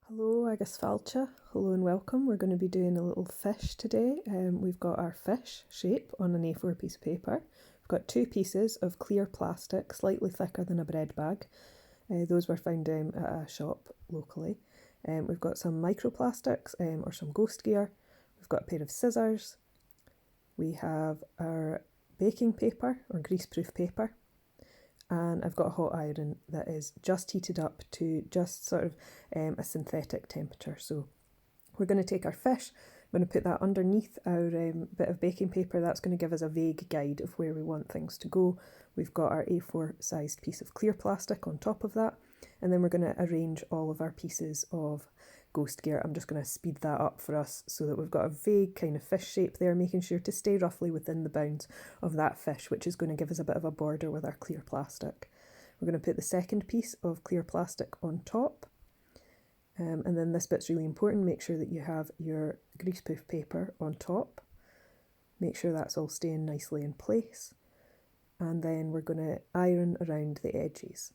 Hello, Agus Falcha. Hello and welcome. We're going to be doing a little fish today. We've got our fish shape on an A4 piece of paper. We've got two pieces of clear plastic, slightly thicker than a bread bag. Those were found at a shop locally. We've got some microplastics or some ghost gear. We've got a pair of scissors. We have our baking paper or greaseproof paper. And I've got a hot iron that is just heated up to just sort of a synthetic temperature. So we're going to take our fish, I'm going to put that underneath our bit of baking paper. That's going to give us a vague guide of where we want things to go. We've got our A4 sized piece of clear plastic on top of that, and then we're going to arrange all of our pieces of ghost gear. I'm just going to speed that up for us so that we've got a vague kind of fish shape there, making sure to stay roughly within the bounds of that fish, which is going to give us a bit of a border with our clear plastic. We're going to put the second piece of clear plastic on top. And then this bit's really important. Make sure that you have your greaseproof paper on top. Make sure that's all staying nicely in place. And then we're going to iron around the edges.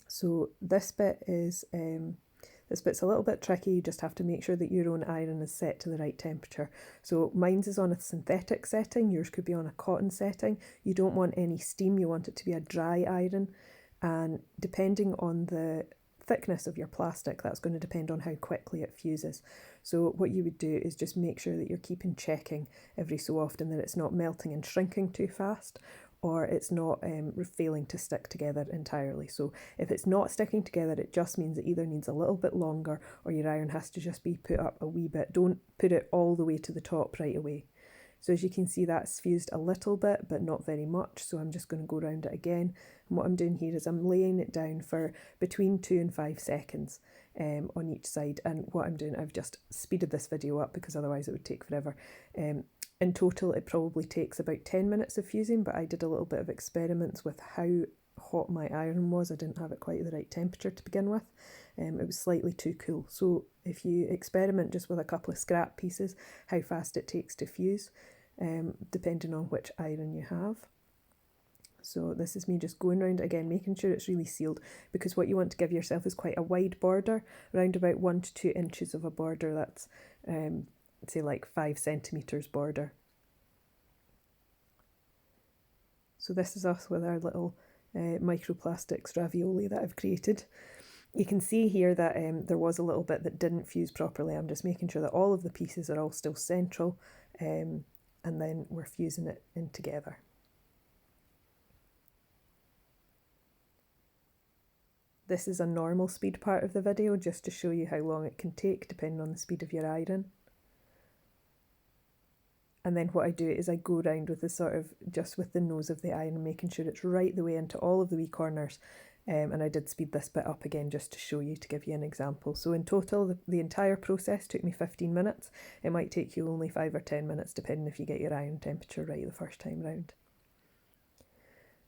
So this bit's a little bit tricky. You just have to make sure that your own iron is set to the right temperature. So mine's is on a synthetic setting, yours could be on a cotton setting. You don't want any steam, you want it to be a dry iron. And depending on the thickness of your plastic, that's going to depend on how quickly it fuses. So what you would do is just make sure that you're checking every so often that it's not melting and shrinking too fast, or it's not failing to stick together entirely. So if it's not sticking together, it just means it either needs a little bit longer or your iron has to just be put up a wee bit. Don't put it all the way to the top right away. So as you can see, that's fused a little bit, but not very much. So I'm just going to go around it again. And what I'm doing here is I'm laying it down for between 2 and 5 seconds on each side. And what I'm doing, I've just speeded this video up because otherwise it would take forever. In total, it probably takes about 10 minutes of fusing, but I did a little bit of experiments with how hot my iron was. I didn't have it quite the right temperature to begin with. It was slightly too cool. So if you experiment just with a couple of scrap pieces, how fast it takes to fuse, depending on which iron you have. So this is me just going around again, making sure it's really sealed, because what you want to give yourself is quite a wide border, around about 1 to 2 inches of a border. That's say like 5 centimeters border. So this is us with our little microplastics ravioli that I've created. You can see here that there was a little bit that didn't fuse properly. I'm just making sure that all of the pieces are all still central, and then we're fusing it in together. This is a normal speed part of the video, just to show you how long it can take depending on the speed of your iron. And then what I do is I go around with the sort of, just with the nose of the iron, making sure it's right the way into all of the wee corners. And I did speed this bit up again just to show you, to give you an example. So in total, the entire process took me 15 minutes. It might take you only 5 or 10 minutes, depending if you get your iron temperature right the first time round.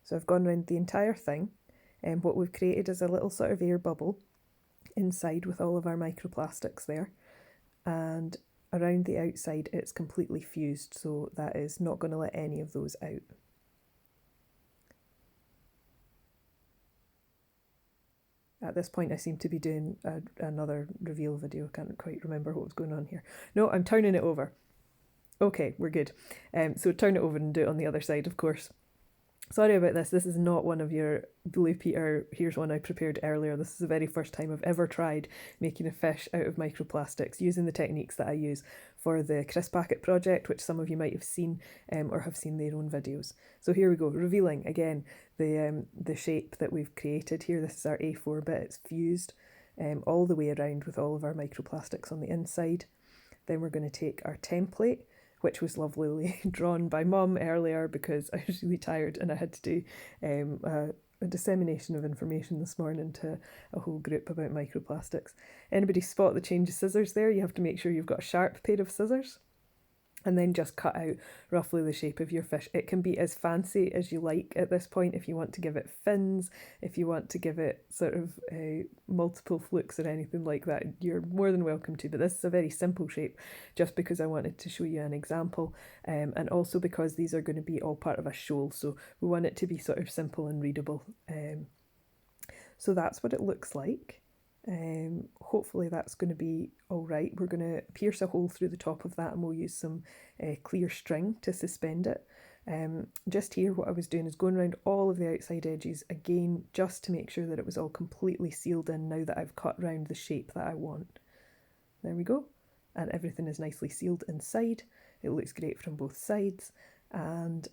So I've gone around the entire thing, and what we've created is a little sort of air bubble inside with all of our microplastics there. And around the outside it's completely fused, so that is not going to let any of those out. At this point I seem to be doing another reveal video. I can't quite remember what was going on here. No, I'm turning it over. Okay, we're good. So turn it over and do it on the other side, of course. Sorry about this. This is not one of your Blue Peter, here's one I prepared earlier. This is the very first time I've ever tried making a fish out of microplastics using the techniques that I use for the Crisp Packet project, which some of you might have seen or have seen their own videos. So here we go, revealing again the shape that we've created here. This is our A4 bit. It's fused all the way around with all of our microplastics on the inside. Then we're going to take our template, which was lovely drawn by Mum earlier because I was really tired and I had to do a dissemination of information this morning to a whole group about microplastics. Anybody spot the change of scissors there? You have to make sure you've got a sharp pair of scissors. And then just cut out roughly the shape of your fish. It can be as fancy as you like at this point. If you want to give it fins, if you want to give it sort of multiple flukes or anything like that, you're more than welcome to. But this is a very simple shape, just because I wanted to show you an example, and also because these are going to be all part of a shoal, so we want it to be sort of simple and readable. So that's what it looks like. Hopefully that's going to be all right. We're going to pierce a hole through the top of that and we'll use some clear string to suspend it. Just here what I was doing is going around all of the outside edges again, just to make sure that it was all completely sealed in now that I've cut round the shape that I want. There we go. And everything is nicely sealed inside. It looks great from both sides. And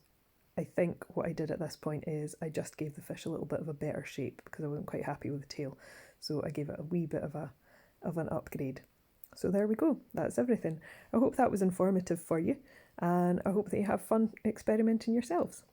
I think what I did at this point is I just gave the fish a little bit of a better shape because I wasn't quite happy with the tail. So I gave it a wee bit of an upgrade. So there we go, that's everything. I hope that was informative for you, and I hope that you have fun experimenting yourselves.